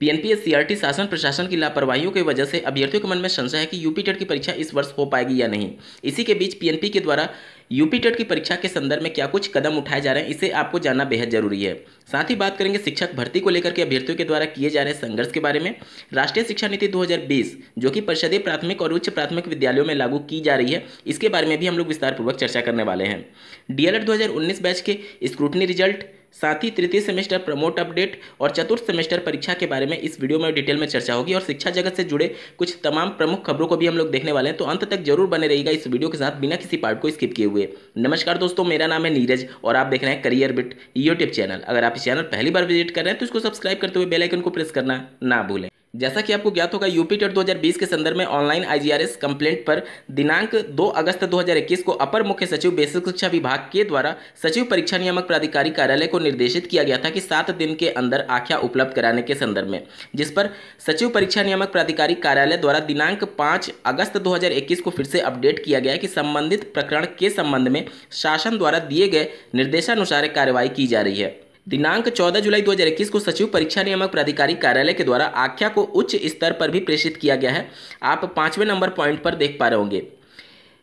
पीएनपीएस CRT शासन प्रशासन की लापरवाहियों की वजह से अभ्यर्थियों के मन में संशय है कि यूपी टेट की परीक्षा इस वर्ष हो पाएगी या नहीं। इसी के बीच पीएनपी के द्वारा यूपी टेट की परीक्षा के संदर्भ में क्या कुछ कदम उठाए जा रहे हैं, इसे आपको जानना बेहद जरूरी है। साथ ही बात करेंगे शिक्षक भर्ती को लेकर के अभ्यर्थियों के द्वारा किए जा रहे संघर्ष के बारे में। राष्ट्रीय शिक्षा नीति 2020 जो कि परिषदीय प्राथमिक और उच्च प्राथमिक विद्यालयों में लागू की जा रही है, इसके बारे में भी हम लोग विस्तारपूर्वक चर्चा करने वाले हैं। डीएलएड 2019 बैच के स्क्रूटनी रिजल्ट, साथ ही तृतीय सेमेस्टर प्रमोट अपडेट और चतुर्थ सेमेस्टर परीक्षा के बारे में इस वीडियो में डिटेल में चर्चा होगी और शिक्षा जगत से जुड़े कुछ तमाम प्रमुख खबरों को भी हम लोग देखने वाले हैं। तो अंत तक जरूर बने रहिएगा इस वीडियो के साथ, बिना किसी पार्ट को स्किप किए हुए। नमस्कार दोस्तों, मेरा नाम है नीरज और आप देख रहे हैं करियर बिट यूट्यूब चैनल। अगर आप इस चैनल पहली बार विजिट कर रहे हैं तो इसको सब्सक्राइब करते हुए बेल आइकन को प्रेस करना ना भूलें। जैसा कि आपको ज्ञात होगा, यूपी टेट 2020 के संदर्भ में ऑनलाइन आईजीआरएस कंप्लेंट पर दिनांक 2 अगस्त 2021 को अपर मुख्य सचिव बेसिक शिक्षा विभाग के द्वारा सचिव परीक्षा नियामक प्राधिकारी कार्यालय को निर्देशित किया गया था कि 7 दिन के अंदर आख्या उपलब्ध कराने के संदर्भ में, जिस पर सचिव परीक्षा नियामक प्राधिकारी कार्यालय द्वारा दिनांक 5 अगस्त 2021 को फिर से अपडेट किया गया है कि संबंधित प्रकरण के संबंध में शासन द्वारा दिए गए निर्देशानुसार कार्रवाई की जा रही है। दिनांक 14 जुलाई 2021 को सचिव परीक्षा नियामक प्राधिकारी कार्यालय के द्वारा आख्या को उच्च स्तर पर भी प्रेषित किया गया है। आप 5वें नंबर पॉइंट पर देख पा रहे होंगे।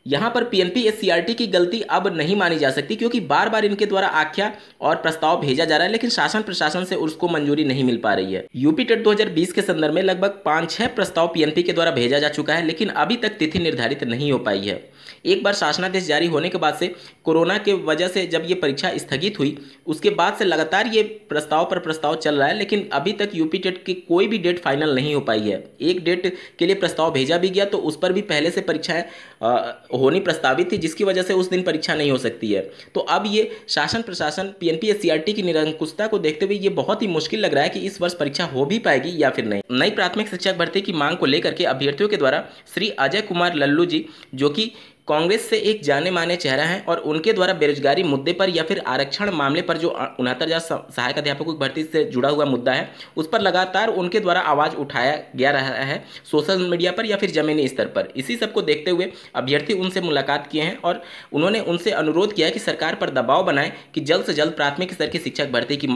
यहाँ पर पीएनपीएस सीआरटी की गलती अब नहीं मानी जा सकती, क्योंकि बार बार इनके द्वारा आख्या और प्रस्ताव भेजा जा रहा है, लेकिन शासन प्रशासन से उसको मंजूरी नहीं मिल पा रही है। यूपी टेट 2020 के संदर्भ में लगभग 5-6 प्रस्ताव पीएनपी के द्वारा भेजा जा चुका है, लेकिन अभी तक तिथि निर्धारित नहीं हो पाई है। एक बार शासनादेश जारी होने के बाद से कोरोना के वजह से जब ये परीक्षा स्थगित हुई, उसके बाद से लगातार ये प्रस्ताव पर प्रस्ताव चल रहा है, लेकिन अभी तक यूपी टेट की कोई भी डेट फाइनल नहीं हो पाई है। एक डेट के लिए प्रस्ताव भेजा भी गया तो उस पर भी पहले से परीक्षाएं होनी प्रस्तावित थी, जिसकी वजह से उस दिन परीक्षा नहीं हो सकती है। तो अब ये शासन प्रशासन पीएनपीएस सीआरटी की निरंकुशता को देखते हुए ये बहुत ही मुश्किल लग रहा है कि इस वर्ष परीक्षा हो भी पाएगी या फिर नहीं। नई प्राथमिक शिक्षक भर्ती की मांग को लेकर के अभ्यर्थियों के द्वारा श्री अजय कुमार लल्लू जी, जो कि कांग्रेस से एक जाने माने चेहरा हैं, और उनके द्वारा बेरोजगारी मुद्दे पर या फिर आरक्षण मामले पर जो 69,000 सहायक अध्यापकों की भर्ती से जुड़ा हुआ मुद्दा है, उस पर लगातार उनके द्वारा आवाज़ उठाया गया रहा है सोशल मीडिया पर या फिर जमीनी स्तर पर। इसी सब को देखते हुए अभ्यर्थी उनसे मुलाकात किए हैं और उन्होंने उनसे अनुरोध किया है कि सरकार पर दबाव बनाए कि जल्द से जल्द प्राथमिक स्तर की शिक्षक भर्ती की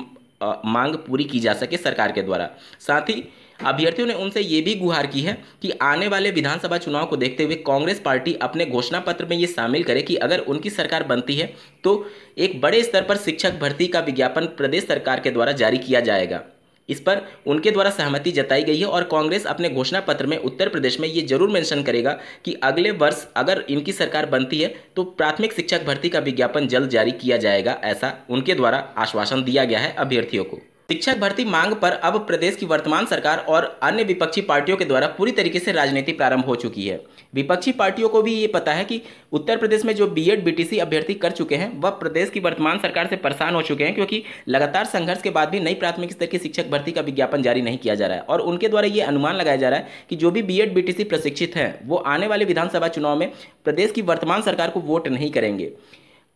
मांग पूरी की जा सके सरकार के द्वारा। साथ ही अभ्यर्थियों ने उनसे ये भी गुहार की है कि आने वाले विधानसभा चुनाव को देखते हुए कांग्रेस पार्टी अपने घोषणा पत्र में ये शामिल करे कि अगर उनकी सरकार बनती है तो एक बड़े स्तर पर शिक्षक भर्ती का विज्ञापन प्रदेश सरकार के द्वारा जारी किया जाएगा। इस पर उनके द्वारा सहमति जताई गई है और कांग्रेस अपने घोषणा पत्र में उत्तर प्रदेश में ये जरूर मेंशन करेगा कि अगले वर्ष अगर इनकी सरकार बनती है तो प्राथमिक शिक्षक भर्ती का विज्ञापन जल्द जारी किया जाएगा, ऐसा उनके द्वारा आश्वासन दिया गया है अभ्यर्थियों को। शिक्षक भर्ती मांग पर अब प्रदेश की वर्तमान सरकार और अन्य विपक्षी पार्टियों के द्वारा पूरी तरीके से राजनीति प्रारंभ हो चुकी है। विपक्षी पार्टियों को भी ये पता है कि उत्तर प्रदेश में जो बीएड बीटीसी अभ्यर्थी कर चुके हैं वह प्रदेश की वर्तमान सरकार से परेशान हो चुके हैं, क्योंकि लगातार संघर्ष के बाद भी नई प्राथमिक स्तर की शिक्षक भर्ती का विज्ञापन जारी नहीं किया जा रहा है। और उनके द्वारा ये अनुमान लगाया जा रहा है कि जो भी बीएड बीटीसी प्रशिक्षित हैं वो आने वाले विधानसभा चुनाव में प्रदेश की वर्तमान सरकार को वोट नहीं करेंगे।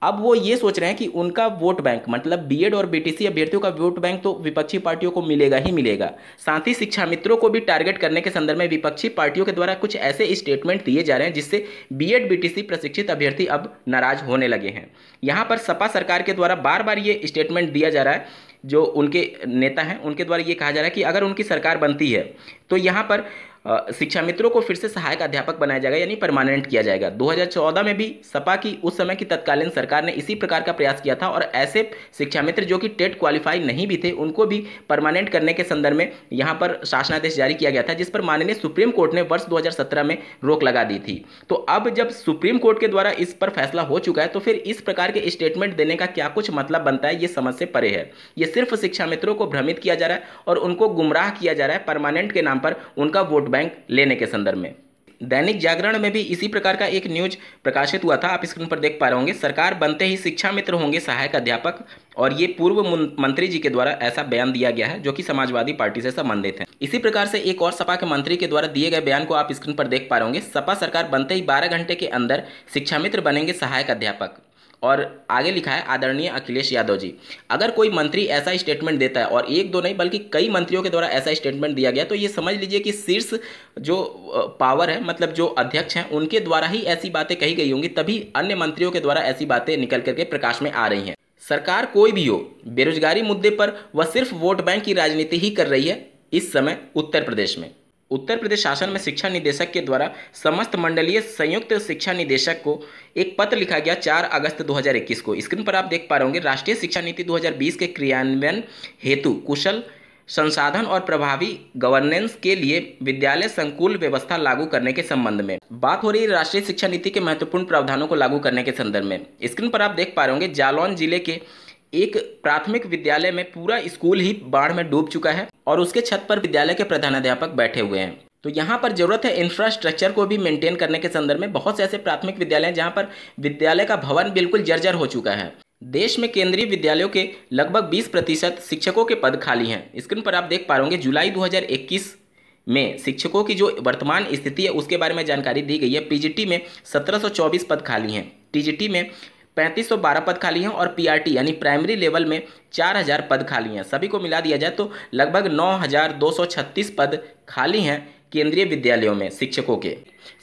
अब वो ये सोच रहे हैं कि उनका वोट बैंक, मतलब बीएड और बीटीसी अभ्यर्थियों का वोट बैंक तो विपक्षी पार्टियों को मिलेगा ही मिलेगा। साथ ही शिक्षा मित्रों को भी टारगेट करने के संदर्भ में विपक्षी पार्टियों के द्वारा कुछ ऐसे स्टेटमेंट दिए जा रहे हैं जिससे बीएड बीटीसी प्रशिक्षित अभ्यर्थी अब नाराज होने लगे हैं। यहाँ पर सपा सरकार के द्वारा बार बार ये स्टेटमेंट दिया जा रहा है, जो उनके नेता हैं उनके द्वारा ये कहा जा रहा है कि अगर उनकी सरकार बनती है तो यहाँ पर शिक्षा मित्रों को फिर से सहायक अध्यापक बनाया जाएगा, यानी परमानेंट किया जाएगा। 2014 में भी सपा की उस समय की तत्कालीन सरकार ने इसी प्रकार का प्रयास किया था और ऐसे शिक्षा मित्र जो कि टेट क्वालिफाई नहीं भी थे उनको भी परमानेंट करने के संदर्भ में यहाँ पर शासनादेश जारी किया गया था, जिस पर माननीय सुप्रीम कोर्ट ने वर्ष 2017 में रोक लगा दी थी। तो अब जब सुप्रीम कोर्ट के द्वारा इस पर फैसला हो चुका है तो फिर इस प्रकार के स्टेटमेंट देने का क्या कुछ मतलब बनता है, ये समझ से परे है। ये सिर्फ शिक्षा मित्रों को भ्रमित किया जा रहा है और उनको गुमराह किया जा रहा है परमानेंट के नाम पर उनका वोट बैंक लेने के संदर्भ में। दैनिक जागरण में भी इसी प्रकार का एक न्यूज प्रकाशित हुआ था, आप स्क्रीन पर देख पा रहे होंगे। सरकार बनते ही शिक्षा मित्र होंगे सहायक अध्यापक, और ये पूर्व मंत्री जी के द्वारा ऐसा बयान दिया गया है जो कि समाजवादी पार्टी से संबंधित है। इसी प्रकार से एक और सपा के मंत्री के द्वारा दिए गए बयान को आप स्क्रीन पर देख पा रहे होंगे। सपा सरकार बनते ही 12 घंटे के अंदर शिक्षा मित्र बनेंगे सहायक अध्यापक, और आगे लिखा है आदरणीय अखिलेश यादव जी। अगर कोई मंत्री ऐसा स्टेटमेंट देता है, और एक दो नहीं बल्कि कई मंत्रियों के द्वारा ऐसा स्टेटमेंट दिया गया, तो ये समझ लीजिए कि शीर्ष जो पावर है, मतलब जो अध्यक्ष हैं, उनके द्वारा ही ऐसी बातें कही गई होंगी, तभी अन्य मंत्रियों के द्वारा ऐसी बातें निकल करके प्रकाश में आ रही हैं। सरकार कोई भी हो, बेरोजगारी मुद्दे पर वह सिर्फ वोट बैंक की राजनीति ही कर रही है। इस समय उत्तर प्रदेश में। उत्तर प्रदेश शासन में शिक्षा निदेशक के द्वारा समस्त मंडलीय संयुक्त शिक्षा निदेशक को एक पत्र लिखा गया 4 अगस्त 2021 को। स्क्रीन पर आप देख पा रहे होंगे, राष्ट्रीय शिक्षा नीति 2020 के क्रियान्वयन हेतु कुशल संसाधन और प्रभावी गवर्नेंस के लिए विद्यालय संकुल व्यवस्था लागू करने के संबंध में बात हो रही है। राष्ट्रीय शिक्षा नीति के महत्वपूर्ण प्रावधानों को लागू करने के संदर्भ में स्क्रीन पर आप देख पा रहे होंगे, जालौन जिले के एक प्राथमिक विद्यालय में पूरा स्कूल ही बाढ़ में डूब चुका है और उसके छत पर विद्यालय के प्रधानाध्यापक बैठे हुए हैं। तो यहाँ पर जरूरत है इंफ्रास्ट्रक्चर को भी मेंटेन करने के संदर्भ में। बहुत से ऐसे प्राथमिक विद्यालय हैं जहाँ पर विद्यालय का भवन बिल्कुल जर्जर हो चुका है। देश में केंद्रीय विद्यालयों के लगभग 20% शिक्षकों के पद खाली हैं। स्क्रीन पर आप देख पा रहे होंगे, जुलाई 2021 में शिक्षकों की जो वर्तमान स्थिति है उसके बारे में जानकारी दी गई है। पीजीटी में 1724 पद खाली हैं, टीजीटी में 3512 पद खाली हैं और पीआरटी यानी प्राइमरी लेवल में 4000 पद खाली हैं। सभी को मिला दिया जाए तो लगभग 9236 पद खाली हैं केंद्रीय विद्यालयों में शिक्षकों के।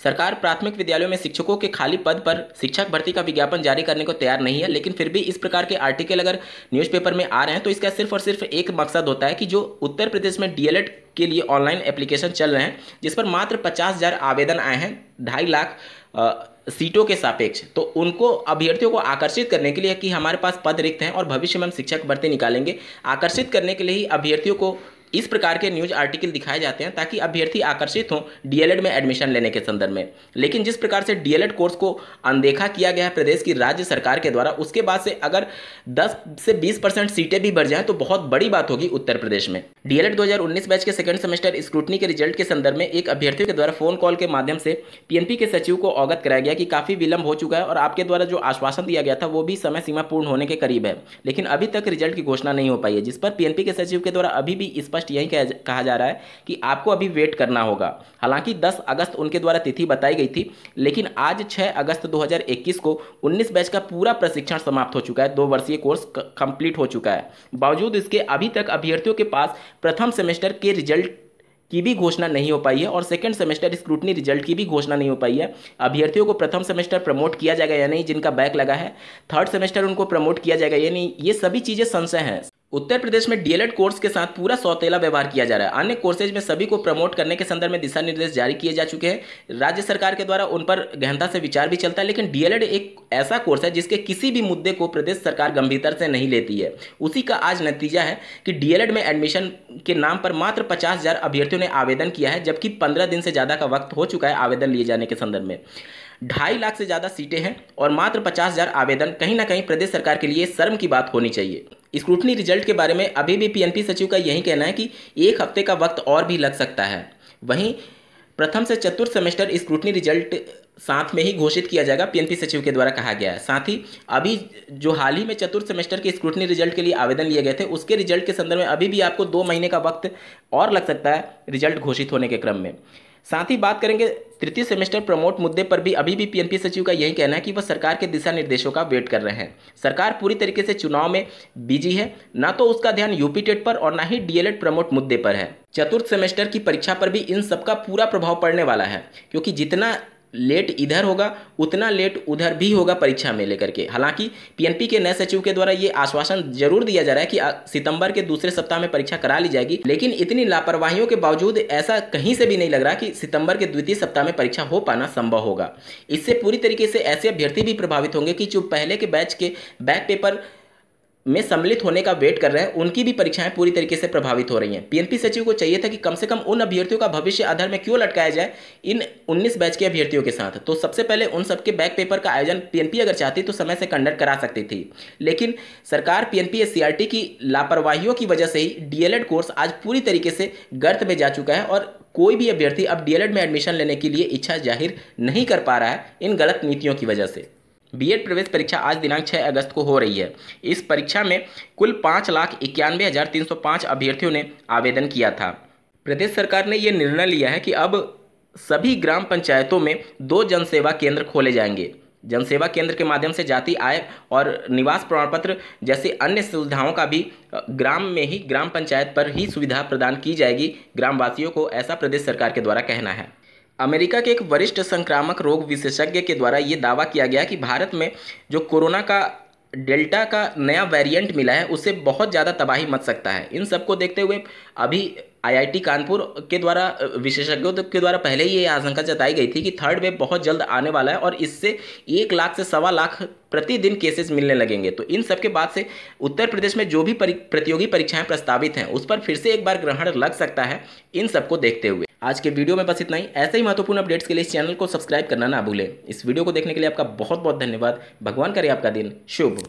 सरकार प्राथमिक विद्यालयों में शिक्षकों के खाली पद पर शिक्षक भर्ती का विज्ञापन जारी करने को तैयार नहीं है, लेकिन फिर भी इस प्रकार के आर्टिकल अगर न्यूज़पेपर में आ रहे हैं तो इसका सिर्फ और सिर्फ एक मकसद होता है कि जो उत्तर प्रदेश में डीएलएड के लिए ऑनलाइन एप्लीकेशन चल रहे हैं जिस पर मात्र 50,000 आवेदन आए हैं 2.5 लाख सीटों के सापेक्ष, तो उनको अभ्यर्थियों को आकर्षित करने के लिए कि हमारे पास पद रिक्त हैं और भविष्य में हम शिक्षक भर्ती निकालेंगे, आकर्षित करने के लिए ही अभ्यर्थियों को इस प्रकार के न्यूज आर्टिकल दिखाए जाते हैं ताकि अभ्यर्थी आकर्षित हों डीएलएड में एडमिशन लेने के संदर्भ में। लेकिन जिस प्रकार से डीएलएड कोर्स को अनदेखा किया गया है प्रदेश की राज्य सरकार के द्वारा, उसके बाद से अगर 10 से 20% सीटें भी बढ़ जाएं तो बहुत बड़ी बात होगी उत्तर प्रदेश में। डीएलएड 2019 बैच के सेकंड सेमेस्टर स्क्रूटनी के रिजल्ट के संदर्भ में एक अभ्यर्थियों के द्वारा फोन कॉल के माध्यम से पीएनपी के सचिव को अवगत कराया गया कि काफी विलंब हो चुका है और आपके द्वारा जो आश्वासन दिया गया था वो भी समय सीमा पूर्ण होने के करीब है, लेकिन अभी तक रिजल्ट की घोषणा नहीं हो पाई है। जिस पर पीएनपी के सचिव के द्वारा अभी भी स्पष्ट यही कहा जा रहा है कि आपको अभी वेट करना होगा। हालांकि 10 अगस्त उनके द्वारा तिथि बताई गई थी, लेकिन आज 6 अगस्त 2021 को 19 बैच का पूरा प्रशिक्षण समाप्त हो चुका है, 2 वर्षीय कोर्स कंप्लीट हो चुका है। बावजूद इसके अभी तक अभ्यर्थियों के पास प्रथम सेमेस्टर के रिजल्ट की भी घोषणा नहीं हो पाई है और सेकंड सेमेस्टर स्क्रूटनी रिजल्ट की भी घोषणा नहीं हो पाई है। अभ्यर्थियों को प्रथम सेमेस्टर प्रमोट किया जाएगा या नहीं, जिनका बैक लगा है, थर्ड सेमेस्टर उनको प्रमोट किया जाएगा या नहीं, ये सभी चीजें संशय हैं। उत्तर प्रदेश में डीएलएड कोर्स के साथ पूरा सौतेला व्यवहार किया जा रहा है। अन्य कोर्सेज में सभी को प्रमोट करने के संदर्भ में दिशा निर्देश जारी किए जा चुके हैं, राज्य सरकार के द्वारा उन पर गहनता से विचार भी चलता है, लेकिन डीएलएड एक ऐसा कोर्स है जिसके किसी भी मुद्दे को प्रदेश सरकार गंभीरता से नहीं लेती है। उसी का आज नतीजा है कि डीएलएड में एडमिशन के नाम पर मात्र 50,000 अभ्यर्थियों ने आवेदन किया है, जबकि 15 दिन से ज़्यादा का वक्त हो चुका है आवेदन लिए जाने के संदर्भ में। 2.5 लाख से ज़्यादा सीटें हैं और मात्र 50,000 आवेदन, कहीं ना कहीं प्रदेश सरकार के लिए शर्म की बात होनी चाहिए। स्क्रूटनी रिजल्ट के बारे में अभी भी पीएनपी सचिव का यही कहना है कि 1 हफ्ते का वक्त और भी लग सकता है। वहीं प्रथम से चतुर्थ सेमेस्टर स्क्रूटनी रिजल्ट साथ में ही घोषित किया जाएगा, पीएनपी सचिव के द्वारा कहा गया है। साथ ही अभी जो हाल ही में चतुर्थ सेमेस्टर के स्क्रूटनी रिजल्ट के लिए आवेदन लिए गए थे उसके रिजल्ट के संदर्भ में अभी भी आपको 2 महीने का वक्त और लग सकता है रिजल्ट घोषित होने के क्रम में। साथ ही बात करेंगे तृतीय सेमेस्टर प्रमोट मुद्दे पर भी अभी भी पीएनपी सचिव का यही कहना है कि वह सरकार के दिशा निर्देशों का वेट कर रहे हैं। सरकार पूरी तरीके से चुनाव में बिजी है, ना तो उसका ध्यान यूपी टेट पर और ना ही डीएलएड प्रमोट मुद्दे पर है। चतुर्थ सेमेस्टर की परीक्षा पर भी इन सबका पूरा प्रभाव पड़ने वाला है, क्योंकि जितना लेट इधर होगा उतना लेट उधर भी होगा परीक्षा में लेकर के। हालांकि पीएनपी के नए सचिव के द्वारा ये आश्वासन जरूर दिया जा रहा है कि सितंबर के दूसरे सप्ताह में परीक्षा करा ली जाएगी, लेकिन इतनी लापरवाहियों के बावजूद ऐसा कहीं से भी नहीं लग रहा कि सितंबर के द्वितीय सप्ताह में परीक्षा हो पाना संभव होगा। इससे पूरी तरीके से ऐसे अभ्यर्थी भी प्रभावित होंगे कि जो पहले के बैच के बैक पेपर में सम्मिलित होने का वेट कर रहे हैं, उनकी भी परीक्षाएं पूरी तरीके से प्रभावित हो रही हैं। पीएनपी सचिव को चाहिए था कि कम से कम उन अभ्यर्थियों का भविष्य अधर में क्यों लटकाया जाए इन 19 बैच के अभ्यर्थियों के साथ। तो सबसे पहले उन सबके बैक पेपर का आयोजन पीएनपी अगर चाहती तो समय से कंडक्ट करा सकती थी, लेकिन सरकार पीएनपी एससीईआरटी की लापरवाहियों की वजह से ही डीएलएड कोर्स आज पूरी तरीके से गर्त में जा चुका है और कोई भी अभ्यर्थी अब डीएलएड में एडमिशन लेने के लिए इच्छा जाहिर नहीं कर पा रहा है इन गलत नीतियों की वजह से। बीएड प्रवेश परीक्षा आज दिनांक 6 अगस्त को हो रही है। इस परीक्षा में कुल 5,91,305 अभ्यर्थियों ने आवेदन किया था। प्रदेश सरकार ने यह निर्णय लिया है कि अब सभी ग्राम पंचायतों में 2 जनसेवा केंद्र खोले जाएंगे। जनसेवा केंद्र के माध्यम से जाति, आय और निवास प्रमाण पत्र जैसे अन्य सुविधाओं का भी ग्राम में ही ग्राम पंचायत पर ही सुविधा प्रदान की जाएगी ग्रामवासियों को, ऐसा प्रदेश सरकार के द्वारा कहना है। अमेरिका के एक वरिष्ठ संक्रामक रोग विशेषज्ञ के द्वारा ये दावा किया गया कि भारत में जो कोरोना का डेल्टा का नया वेरिएंट मिला है उससे बहुत ज़्यादा तबाही मच सकता है। इन सबको देखते हुए अभी आईआईटी कानपुर के द्वारा विशेषज्ञों के द्वारा पहले ही ये आशंका जताई गई थी कि थर्ड वेव बहुत जल्द आने वाला है और इससे 1 लाख से 1.25 लाख प्रतिदिन केसेस मिलने लगेंगे। तो इन सब के बाद से उत्तर प्रदेश में जो भी प्रतियोगी परीक्षाएं प्रस्तावित हैं उस पर फिर से एक बार ग्रहण लग सकता है, इन सबको देखते हुए। आज के वीडियो में बस इतना ही। ऐसे ही महत्वपूर्ण अपडेट्स के लिए इस चैनल को सब्सक्राइब करना ना भूलें। इस वीडियो को देखने के लिए आपका बहुत बहुत धन्यवाद। भगवान करे आपका दिन शुभ।